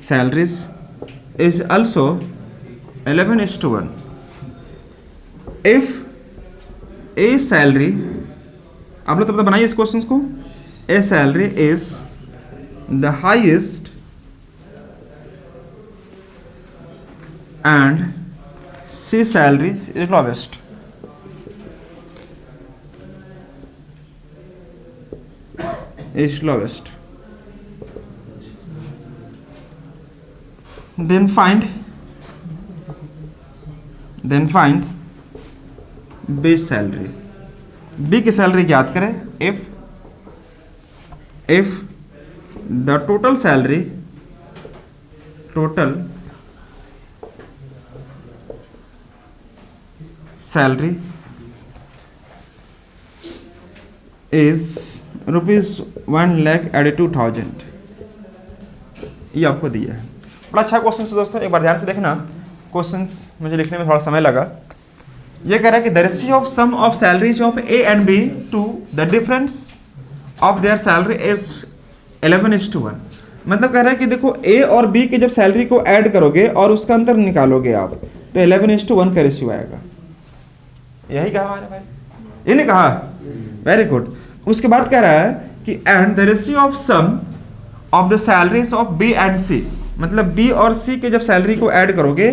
salaries is also 11:1. If a salary, आप लोग तब तक बनाइए इस क्वेश्चन को, a salary is the highest and C salary is lowest. Is lowest. Then find B salary. B की सैलरी याद करें. if the total salary is ₹1,82,000. ये आपको दिया है. बड़ा अच्छा क्वेश्चन है दोस्तों, एक बार ध्यान से देखना. क्वेश्चंस मुझे लिखने में थोड़ा समय लगा. ये कह रहा है कि the ratio of sum of salaries of A and B to the difference of their salary is 11:1. मतलब कह रहा है कि देखो ए और बी की जब सैलरी को ऐड करोगे और उसका अंतर निकालोगे आप, तो 11:1 का रेशियो आएगा. यही कहा हमारे भाई, ये नहीं कहा? Very good. उसके बाद कह रहा है कि and the ratio of sum of the salaries of B and C, मतलब बी और सी के जब सैलरी को ऐड करोगे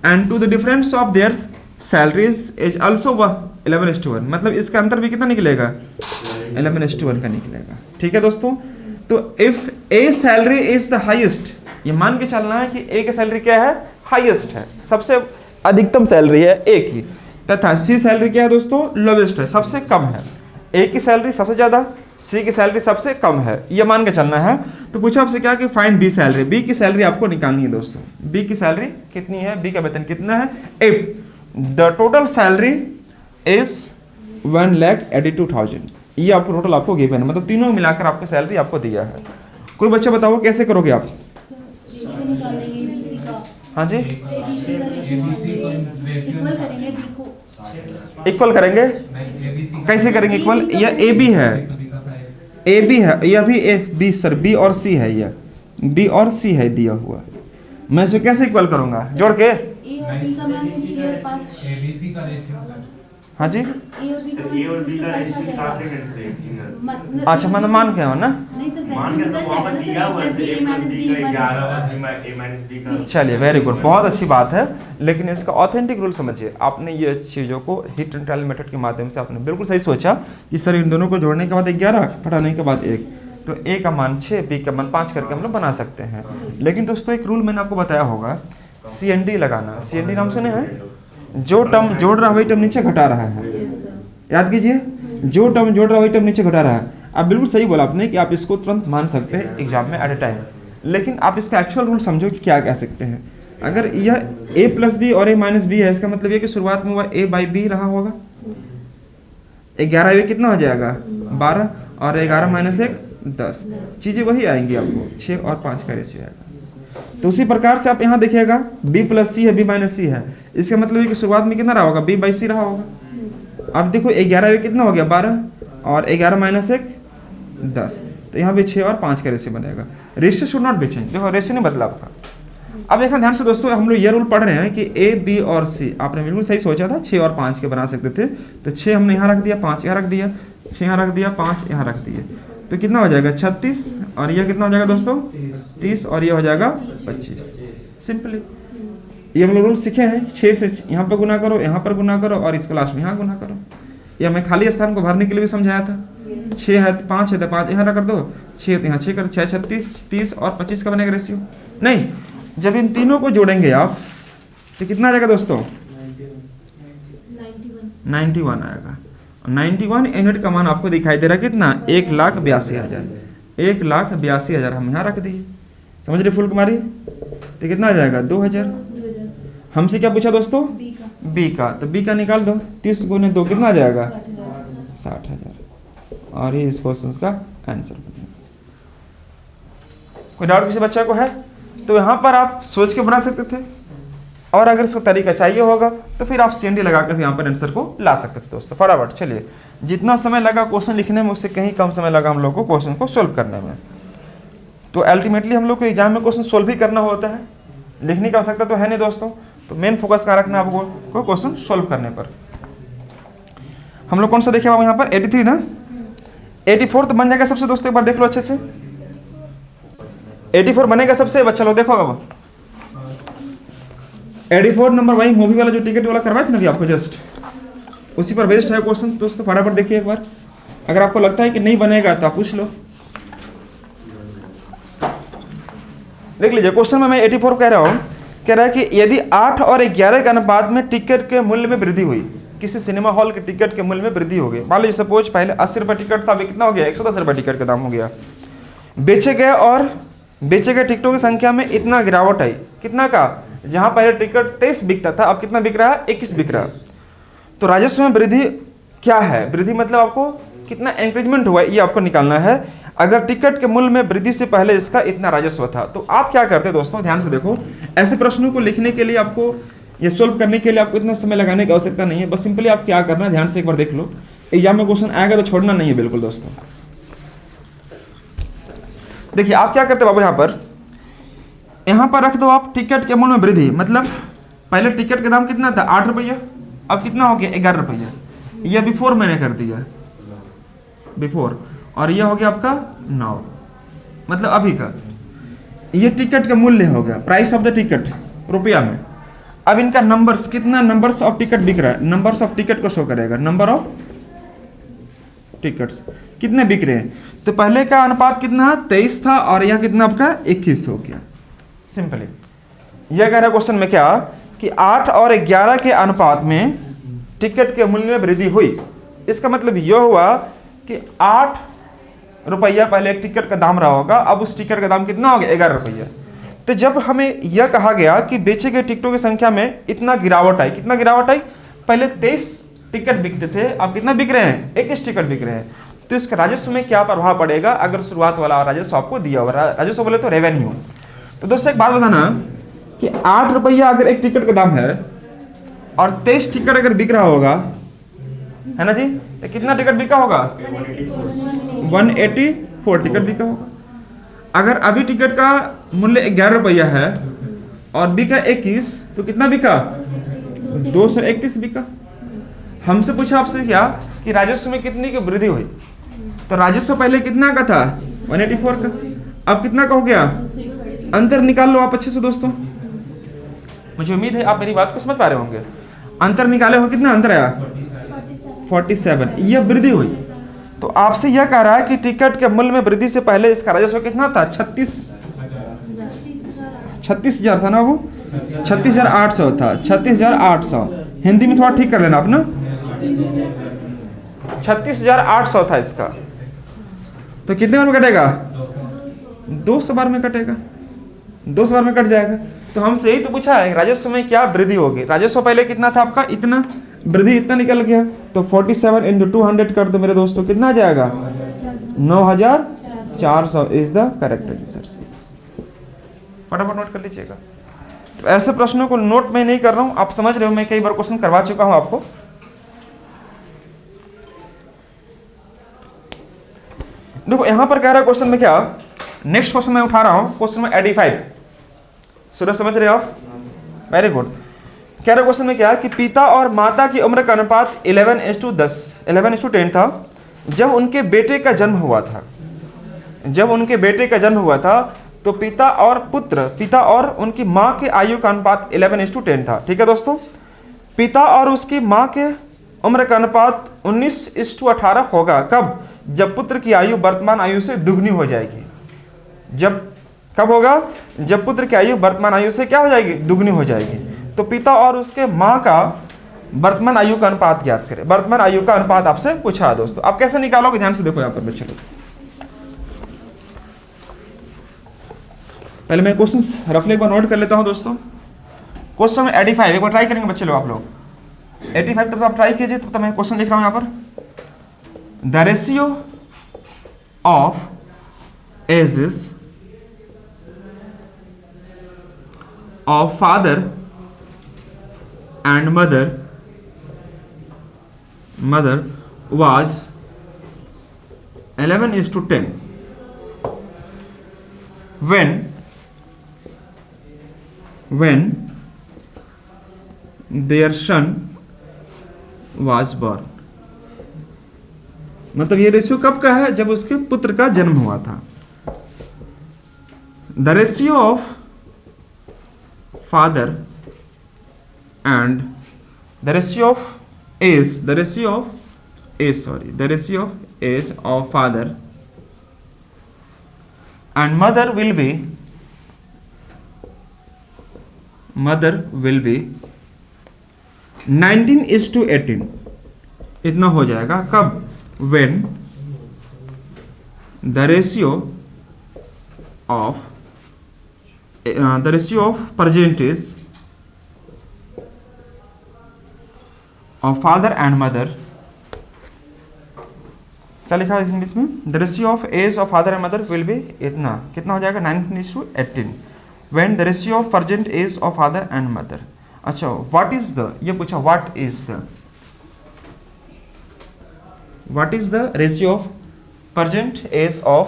and to the difference of their salaries is also 11:1. मतलब इसका अंतर भी कितना निकलेगा? 11:1 का निकलेगा. ठीक है दोस्तों. तो if A salary is the highest, ये मान के चलना है कि ए की सैलरी क्या है? हाईएस्ट है, सबसे अधिकतम सैलरी है ए की, तथा सी सैलरी क्या है दोस्तों? लोवेस्ट है, सबसे कम है. ए की सैलरी सबसे ज्यादा, सी की सैलरी सबसे कम है, ये मान के चलना है. तो पूछा आपसे क्या कि फाइंड बी सैलरी. बी की सैलरी आपको निकालनी है दोस्तों. बी की सैलरी कितनी है? बी का वेतन कितना है? If the total salary is 1,82,000. ये आपको टोटल आपको गिवन है, मतलब तीनों मिलाकर आपको सैलरी आपको दिया है. कोई बच्चा बताओ कैसे करोगे आप? हाँ जी, इक्वल करेंगे. कैसे करेंगे इक्वल? यह ए बी है, ए बी है, यह भी ए बी, सर बी और सी है, यह बी और सी है दिया हुआ. मैं इसे कैसे इक्वल करूंगा? जोड़ के. हाँ जी, अच्छा मतलब मान के हो ना? चलिए वेरी गुड, बहुत अच्छी बात है. लेकिन इसका ऑथेंटिक रूल समझिए. आपने ये चीज़ों को हिट एंड ट्रायल मेथड के माध्यम से आपने बिल्कुल सही सोचा कि सर इन दोनों को जोड़ने के बाद 11, घटाने के बाद 1, तो ए का मान 6, बी का मान 5 करके हम लोग बना सकते हैं. लेकिन दोस्तों एक रूल मैंने आपको बताया होगा, CND लगाना. CND नाम सुने हैं? जो टर्म जोड़ रहा वही टर्म नीचे घटा रहा है. याद कीजिए, जो टर्म जोड़ रहा वही टर्म नीचे घटा रहा है. आप बिल्कुल सही बोला आपने कि आप इसको तुरंत मान सकते हैं एग्जाम में एट ए टाइम, लेकिन आप इसका एक्चुअल रूल समझो कि क्या कह सकते हैं. अगर यह a + b और a - b है, इसका मतलब ये कि शुरुआत में वह a/b रहा होगा. 11 कितना हो जाएगा? 12, और 11 - 1 10. चीजें वही आएंगी आपको, 6 और 5 का रेशियो आएगा. तो उसी प्रकार से आप यहाँ देखिएगा b + c है, b - c है, इसका मतलब है कि शुरुआत में कितना रहा होगा? b/c रहा होगा. अब देखो 11 कितना हो गया? 12, और 11 - 1 10. तो यहाँ भी 6 और 5 का रेशियो बनेगा. Ratio should not be change. देखो रेशियो नहीं बदला आपका. अब देखना ध्यान से दोस्तों, हम लोग ये रूल पढ़ रहे हैं कि ए, बी और सी, आपने बिल्कुल सही सोचा था, 6 और 5 के बना सकते थे. तो 6 हमने यहाँ रख दिया, 5 यहाँ रख दिया, 6 यहाँ रख दिया, 5 यहाँ रख दिए. तो कितना हो जाएगा? 36, और यह कितना हो जाएगा दोस्तों? 30, और यह हो जाएगा 25. सिंपली ये हम लोग रूल सीखे हैं. 6 से यहाँ पर गुना करो, यहाँ पर गुना करो, और इसको लास्ट में यहाँ गुना करो. या मैं खाली स्थान को भरने के लिए भी समझाया था. 6 है, 5 है, तो 5 यहाँ रख दो, 6 तो यहाँ 6 कर, 6 36, 30 और 25 का बनेगा रेशियो. नहीं, जब इन तीनों को जोड़ेंगे आप तो कितना आ जाएगा दोस्तों? 91 आएगा. 91 यूनिट का मान आपको दिखाई दे रहा है कितना? 1,82,000. 1,82,000 हम यहाँ रख दिए. समझ रहे फुल कुमारी? तो कितना आ जाएगा? 2,000. हमसे क्या पूछा दोस्तों? बी का. तो बी का निकाल दो. 30 × 2 कितना आ जाएगा? 60,000. और ये इस क्वेश्चन का आंसर बनेगा. कोई डाउट किसी बच्चा को है? तो यहाँ पर आप सोच के बना सकते थे, और अगर इसका तरीका चाहिए होगा तो फिर आप CND लगाकर यहाँ पर आंसर को ला सकते थे दोस्तों फटाफट. चलिए, जितना समय लगा क्वेश्चन लिखने में उससे कहीं कम समय लगा हम लोग को क्वेश्चन को सोल्व करने में. तो अल्टीमेटली हम लोग को एग्जाम में क्वेश्चन सोल्व ही करना होता है, लिखने की आवश्यकता तो है नहीं दोस्तों। तो मेन फोकस कहाँ रखना है आपको, कोई क्वेश्चन सोल्व करने पर। हम लोग कौन सा देखे बाबू यहाँ पर 83 ना, 84 तो बन जाएगा सबसे दोस्तों, एक बार देख लो अच्छे से। 84 बनेगा सबसे, बच्चा लोग देखो अब 84 नंबर वही मूवी वाला जो टिकट वाला करवाए थे ना अभी आपको जस्ट, उसी पर बेस्ड है क्वेश्चन दोस्तों। फटाफट देखिए एक बार, अगर आपको लगता है कि नहीं बनेगा तो आप पूछ लो। देख लीजिए क्वेश्चन में मैं 84 कह रहा हूँ, कह रहा है कि यदि 8 और 11 के अनुपात में टिकट के मूल्य में वृद्धि हुई, किसी सिनेमा हॉल के टिकट के मूल्य में वृद्धि हो गई। मान लीजिए सपोज पहले 80 रुपये टिकट था, अभी कितना हो गया 110 रुपये टिकट का दाम हो गया। बेचे गए टिकटों की संख्या में इतना गिरावट आई, कितना का, जहां पहले टिकट 23 बिकता था अब कितना बिक रहा है 21 बिक रहा है। तो राजस्व में वृद्धि क्या है, वृद्धि मतलब आपको कितना इंक्रीजमेंट हुआ ये आपको निकालना है। अगर टिकट के मूल्य में वृद्धि से पहले इसका इतना राजस्व था, तो आप क्या करते हैं दोस्तों, ध्यान से देखो। ऐसे प्रश्नों को लिखने के लिए आपको, ये सोल्व करने के लिए आपको इतना समय लगाने की आवश्यकता नहीं है, बस सिंपली आप क्या करना है ध्यान से एक बार देख लो। एग्जाम में क्वेश्चन आएगा तो छोड़ना नहीं है बिल्कुल दोस्तों। देखिए आप क्या करते हो बाबू, यहाँ पर रख दो आप टिकट के मूल्य में वृद्धि, मतलब पहले टिकट का दाम कितना था 8 रुपया, अब कितना हो गया 11 रुपया। यह बिफोर मैंने कर दिया, बिफोर, और यह हो गया आपका 9, मतलब अभी का। ये टिकट का मूल्य हो गया, प्राइस ऑफ द टिकट रुपया में। अब इनका नंबर्स, कितना नंबर्स ऑफ टिकट बिक रहा है, नंबर्स ऑफ टिकट को शो करेगा, नंबर ऑफ टिकट्स कितने बिक रहे हैं। तो पहले का अनुपात कितना 23 था और यह कितना आपका 21 हो गया। सिंपली यह कह रहा है क्वेश्चन में क्या, कि 8 और 11 के अनुपात में टिकट के मूल्य में वृद्धि हुई। इसका मतलब यह हुआ कि 8 रुपया पहले एक टिकट का दाम रहा होगा, अब उस टिकट का दाम कितना हो गया 11 रुपया। तो जब हमें यह कहा गया कि बेचे गए टिकटों की संख्या में इतना गिरावट आई, कितना गिरावट आई, पहले 23 टिकट बिकते थे अब कितना बिक रहे हैं 21 टिकट बिक रहे हैं। तो इसका राजस्व में क्या प्रभाव पड़ेगा, अगर शुरुआत वाला राजस्व आपको दिया हुआ, राजस्व बोले तो रेवेन्यू। तो दोस्तों एक बात बताना कि 8 रुपया अगर एक टिकट का दाम है और 23 टिकट अगर बिक रहा होगा, है ना जी, तो कितना टिकट बिका होगा 184 टिकट बिका होगा। अगर अभी टिकट का मूल्य 11 रुपया है और बिका 21, तो कितना बिका 231 बिका। हमसे पूछा आपसे क्या कि राजस्व में कितनी की वृद्धि हुई, तो राजस्व पहले कितना का था 184 का, अब कितना का हो गया, अंतर निकाल लो आप अच्छे से दोस्तों। मुझे उम्मीद है आप मेरी बात को समझ पा रहे होंगे। अंतर निकाले हो, कितना अंतर आया 47, यह वृद्धि हुई। तो आपसे यह कह रहा है कि टिकट के मूल्य में वृद्धि से पहले इसका राजस्व कितना था 36,000 था ना, वो 36,800 था, 36,800। हिंदी में थोड़ा ठीक कर लेना आप ना, 36,800 था इसका। तो कितने बार में कटेगा 200 बार में कटेगा, 200 बार में कट जाएगा। तो हमसे यही तो पूछा है राजस्व में क्या वृद्धि होगी। राजस्व पहले कितना था आपका, इतना, वृद्धि इतना निकल गया। तो 47 × 200 कर दो मेरे दोस्तों, कितना आ जाएगा 9,400 इज द करेक्ट आंसर। फटाफट नोट कर लीजिएगा। तो ऐसे प्रश्नों को नोट में नहीं कर रहा हूं, आप समझ रहे हो, मैं कई बार क्वेश्चन करवा चुका हूं आपको। देखो यहां पर कह रहा है क्वेश्चन में क्या, नेक्स्ट क्वेश्चन मैं उठा रहा हूं, क्वेश्चन में 85 सूरज समझ रहे हो आप, वेरी गुड। कह रहे क्वेश्चन में क्या कि पिता और माता की उम्र का अनुपात 11:10 था जब उनके बेटे का जन्म हुआ था। जब उनके बेटे का जन्म हुआ था तो पिता और उनकी माँ के आयु का अनुपात 11:10 था। ठीक है दोस्तों, पिता और उसकी माँ के उम्र का अनुपात 19:18 होगा कब, जब पुत्र की आयु वर्तमान आयु से दुगनी हो जाएगी। जब कब होगा, जब पुत्र की आयु वर्तमान आयु से क्या हो जाएगी, दुगनी हो जाएगी। तो पिता और उसके माँ का वर्तमान आयु का अनुपात ज्ञात करें। वर्तमान आयु का अनुपात आपसे पूछा है दोस्तों, आप कैसे निकालोगे ध्यान से देखो यहाँ पर बच्चे लोग। पहले मैं क्वेश्चन रफली एक बार नोट कर लेता हूँ दोस्तों। क्वेश्चन में 85 एक बार ट्राई करेंगे बच्चे लोग, आप लोग 85 तब आप ट्राई कीजिए। तो मैं क्वेश्चन लिख रहा हूँ यहाँ पर, the ratio of ages of father and mother was 11:10. when their son was born। मतलब ये रेशियो कब का है? जब उसके पुत्र का जन्म हुआ था। The ratio of father and the ratio of age of father and mother will be 19:18। इतना हो जाएगा कब? when the ratio of percentage of father and mother, क्या लिखा है इंग्लिश में? The ratio of age of father and mother will be इतना, कितना हो जाएगा? 19:18 when the ratio of present age of father and mother। अच्छा, व्हाट इज द, ये पूछा what is the ratio of present age of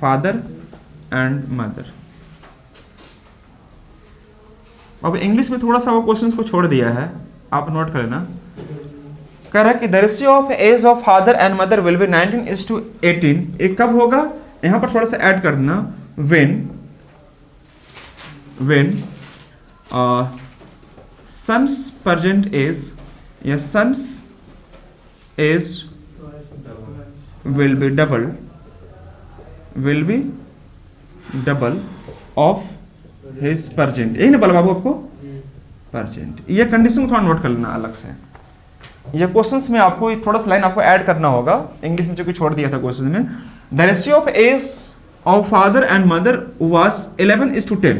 father and mother। अब English में थोड़ा सा वो क्वेश्चंस को छोड़ दिया है, आप नोट कर लेना। कह रहा है कि the ratio of age of father and mother will be 19:18। ये कब होगा? यहां पर थोड़ा सा ऐड कर देना, when sons present age या sons age will be double of his present। यही ना बोला बाबू आपको? present। ये कंडीशन थोड़ा नोट कर लेना अलग से। ये क्वेश्चंस में आपको थोड़ा सा लाइन आपको ऐड करना होगा, इंग्लिश में जो कि छोड़ दिया था क्वेश्चन में। The ratio of age of father and mother was 11:10।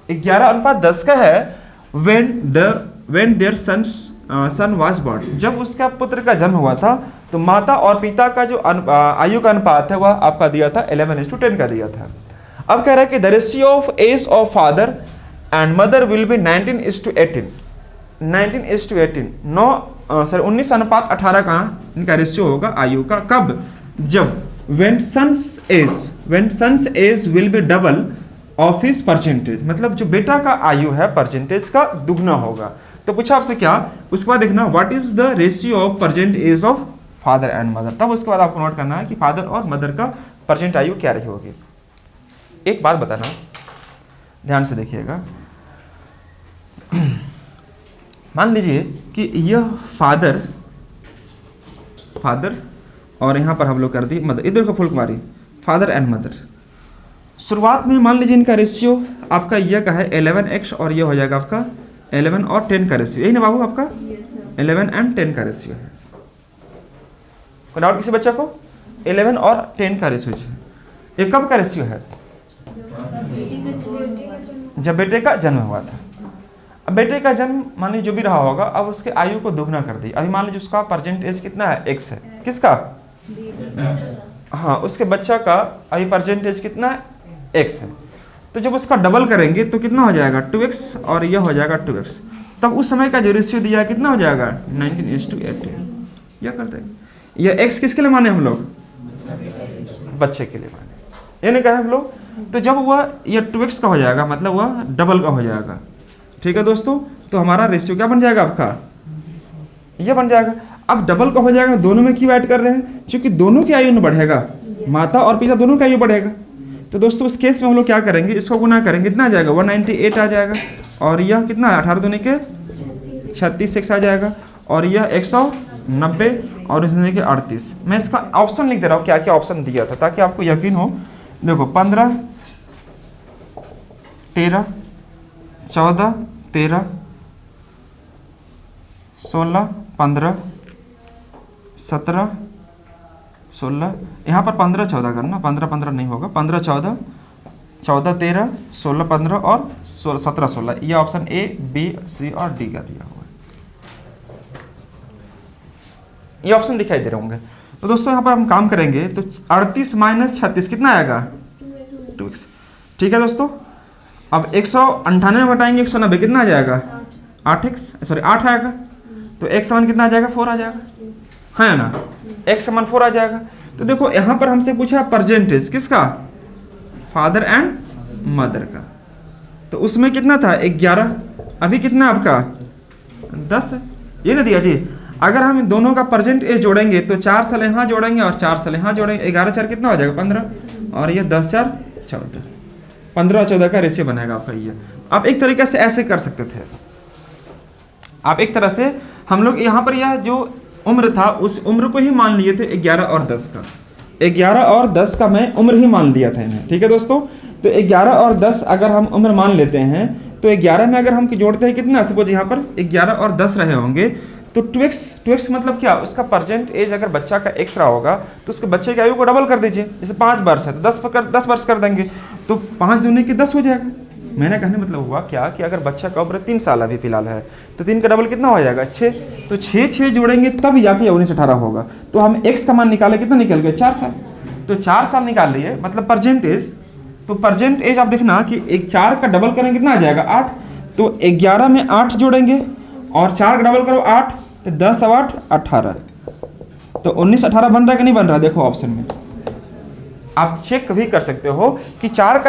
11:10 का है when their son was born। जब उसका पुत्र का जन्म हुआ था तो माता और पिता का जो आयु का अनुपात है वह आपका दिया था 11:10 का दिया था। अब कह रहा है कि the ratio of age of father and mother will be 19:18। 19:18 का इनका रेशियो होगा आयु का। कब? जब when son's age will be double of his percentage, मतलब जो बेटा का आयु है परसेंटेज का दुगना होगा। तो पूछा आपसे क्या? उसके बाद देखना what is the ratio of present age of father and mother. तब उसके बाद आपको नोट करना है कि फादर और मदर का प्रेजेंट आयु क्या रही होगी। एक बात बताना, ध्यान से देखिएगा। मान लीजिए कि यह फादर और यहाँ पर हम लोग कर दी मदर, इधर का full Kumari, father and mother. शुरुआत में मान लीजिए इनका रेशियो आपका यह का है 11x और यह हो जाएगा आपका 11 और 10 का रेशियो। यही ना बाबू आपका? 11 एंड 10 का रेशियो है। कोई डाउट किसी बच्चा को? 11 और 10 का रेशियो है। ये कब का रेशियो है? जब बेटे का जन्म हुआ था। अब बेटे का जन्म मान लीजिए जो भी रहा होगा, अब उसके आयु को दोगुना कर दी। अभी मान लीजिए उसका प्रेजेंट एज कितना है? x है। किसका? हाँ, उसके बच्चा का अभी प्रेजेंट एज कितना है? x है। तो जब उसका डबल करेंगे तो कितना हो जाएगा? 2x और यह हो जाएगा 2x। तब उस समय का जो रेशियो दिया है कितना हो जाएगा? 19:18। यह करते हैं। यह x किसके लिए माने हम लोग? बच्चे के लिए माने, ये नहीं कहे हम लोग। तो जब वह यह 2x का हो जाएगा मतलब वह डबल का हो जाएगा। ठीक है दोस्तों, तो हमारा रेशियो क्या बन जाएगा आपका? यह बन जाएगा। अब डबल का हो जाएगा, दोनों में क्यों ऐड कर रहे हैं? क्योंकि दोनों की आयु में बढ़ेगा, माता और पिता दोनों की आयु बढ़ेगा। तो दोस्तों उस केस में हम लोग क्या करेंगे? इसको गुना करेंगे, कितना आ जाएगा? 198 आ जाएगा। और यह कितना है? 18 दूनी के 36 आ जाएगा। और यह 190 और इसने के 38। मैं इसका ऑप्शन लिख दे रहा हूँ, क्या क्या ऑप्शन दिया था ताकि आपको यकीन हो। देखो 15, 13, 14, 13, 16, 15, 17, 16, यहाँ पर 15, 14 करना। 15, 15 नहीं होगा। 15, 14, 14, 13, 16, 15 और 17, 16। ये ऑप्शन ए, बी, सी और डी का दिया हुआ है। ये ऑप्शन दिखाई दे रहे होंगे। तो दोस्तों यहाँ पर हम काम करेंगे तो 38 - 36 कितना आएगा? 2x। ठीक है दोस्तों, अब 198 घटाएंगे 190 कितना आ जाएगा? 8x, सॉरी 8 आएगा। तो x समान कितना आ जाएगा? 4 आ जाएगा, है ना? x समान 4 आ जाएगा। तो देखो यहाँ पर हमसे पूछा परसेंटेज किसका, फादर एंड मदर का, तो उसमें कितना था 11, अभी कितना आपका 10, ये ना दिया जी। अगर हम इन दोनों का प्रेजेंट एज जोड़ेंगे तो 4 साल यहाँ जोड़ेंगे और 4 साल यहाँ जोड़ेंगे, 11 4 कितना हो जाएगा 15, और ये 10 4 14, 15 14 का रेशियो बनेगा आपका ये। आप एक तरीके से ऐसे कर सकते थे, आप एक तरह से हम लोग यहाँ पर यह जो उम्र था उस उम्र को ही मान लिए थे 11 और 10 का, 11 और 10 का मैं उम्र ही मान लिया था इन्हें, ठीक है दोस्तों। तो 11 और 10 अगर हम उम्र मान लेते हैं तो 11 में अगर हम जोड़ते हैं कितना, सपोज यहाँ पर 11 और 10 रहे होंगे तो 2x मतलब क्या, उसका प्रेजेंट एज अगर बच्चा का x रहा होगा तो उसके बच्चे की आयु को डबल कर दीजिए, जैसे 5 वर्ष है तो 10 वर्ष कर देंगे, तो 5 दूनी की 10 हो जाएगा। मैंने कहने मतलब हुआ क्या कि अगर बच्चा का उम्र 3 साल अभी फिलहाल है तो 3 का डबल कितना हो जाएगा 6, तो 6 जोड़ेंगे तब जाके 19 18 होगा। तो हम x का मान निकाले, कितना निकल गया 4 साल, तो 4 साल निकाल लिए मतलब प्रेजेंट एज। तो प्रेजेंट एज आप देखना कि 4 का डबल करेंगे कितना आ जाएगा 8, तो 11 में 8 जोड़ेंगे और 4 का डबल करो 8, तो 10 और 8 18, तो 19 18 बन रहा है कि नहीं बन रहा, देखो ऑप्शन में आप चेक भी कर सकते हो कि 4 का